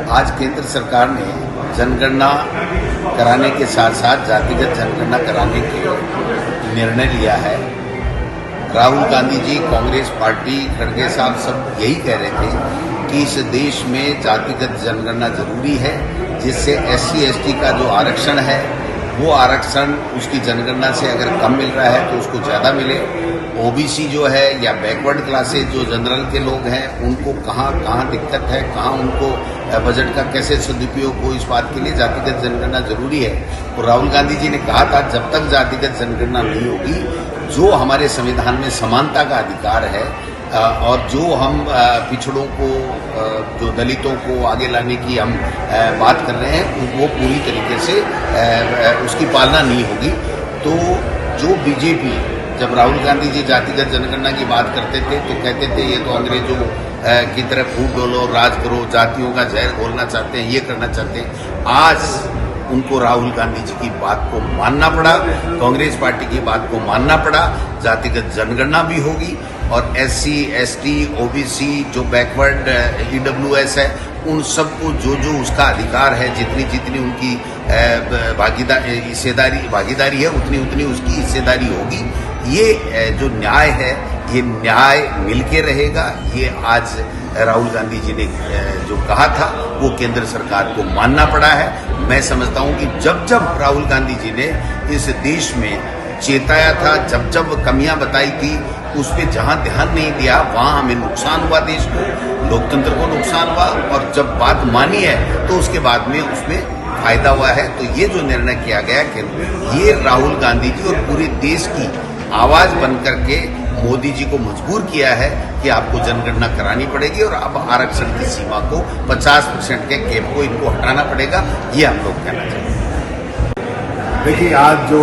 आज केंद्र सरकार ने जनगणना कराने के साथ साथ जातिगत जनगणना कराने के निर्णय लिया है। राहुल गांधी जी, कांग्रेस पार्टी, खड़गे साहब सब यही कह रहे थे कि इस देश में जातिगत जनगणना जरूरी है, जिससे SC/ST का जो आरक्षण है वो आरक्षण उसकी जनगणना से अगर कम मिल रहा है तो उसको ज़्यादा मिले। OBC जो है या बैकवर्ड क्लासेज जो जनरल के लोग हैं उनको कहाँ दिक्कत है, कहाँ उनको बजट का कैसे सदुपयोग हो, इस बात के लिए जातिगत जनगणना जरूरी है। और राहुल गांधी जी ने कहा था जब तक जातिगत जनगणना नहीं होगी, जो हमारे संविधान में समानता का अधिकार है और जो हम पिछड़ों को, जो दलितों को आगे लाने की हम बात कर रहे हैं, वो पूरी तरीके से उसकी पालना नहीं होगी। तो जो बीजेपी, जब राहुल गांधी जी जातिगत जनगणना की बात करते थे तो कहते थे ये तो अंग्रेजों की तरह फूट डोलो, राज करो, जातियों का जहर घोलना चाहते हैं, ये करना चाहते हैं। आज उनको राहुल गांधी जी की बात को मानना पड़ा, कांग्रेस पार्टी की बात को मानना पड़ा। जातिगत जनगणना भी होगी और SC/ST, OBC, जो बैकवर्ड EWS है, उन सबको जो उसका अधिकार है, जितनी उनकी भागीदारी है, उतनी उसकी हिस्सेदारी होगी। ये जो न्याय है, ये न्याय मिलके रहेगा। ये आज राहुल गांधी जी ने जो कहा था वो केंद्र सरकार को मानना पड़ा है। मैं समझता हूं कि जब राहुल गांधी जी ने इस देश में चेताया था, जब कमियां बताई थी, उस पर जहां ध्यान नहीं दिया वहां हमें नुकसान हुआ, देश को, लोकतंत्र को नुकसान हुआ। और जब बात मानी है तो उसके बाद में उसमें फायदा हुआ है। तो ये जो निर्णय किया गया कि ये राहुल गांधी जी और पूरे देश की आवाज बन करके मोदी जी को मजबूर किया है कि आपको जनगणना करानी पड़ेगी और अब आरक्षण की सीमा को 50% के कैप को इनको हटाना पड़ेगा। ये हम लोग कहना चाहते हैं। देखिए, आज जो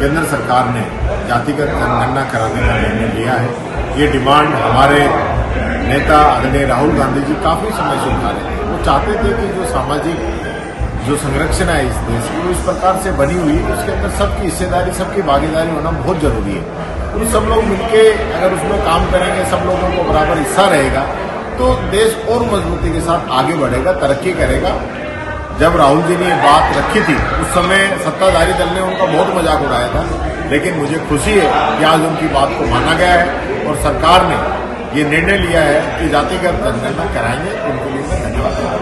केंद्र सरकार ने जातिगत जनगणना कराने का निर्णय लिया है, ये डिमांड हमारे नेता आदरणीय राहुल गांधी जी काफी समय से उठा रहे थे। वो चाहते थे कि जो सामाजिक जो संरचना है इस देश की, वो इस प्रकार से बनी हुई है, उसके अंदर सबकी हिस्सेदारी, सबकी भागीदारी होना बहुत जरूरी है। तो सब लोग मिलके अगर उसमें काम करेंगे, सब लोगों को बराबर हिस्सा रहेगा, तो देश और मजबूती के साथ आगे बढ़ेगा, तरक्की करेगा। जब राहुल जी ने ये बात रखी थी, उस समय सत्ताधारी दल ने उनका बहुत मजाक उड़ाया था, लेकिन मुझे खुशी है कि आज उनकी बात को माना गया है और सरकार ने ये निर्णय लिया है कि जातिगत जनगणना कराएंगे। उनके लिए मैं धन्यवाद।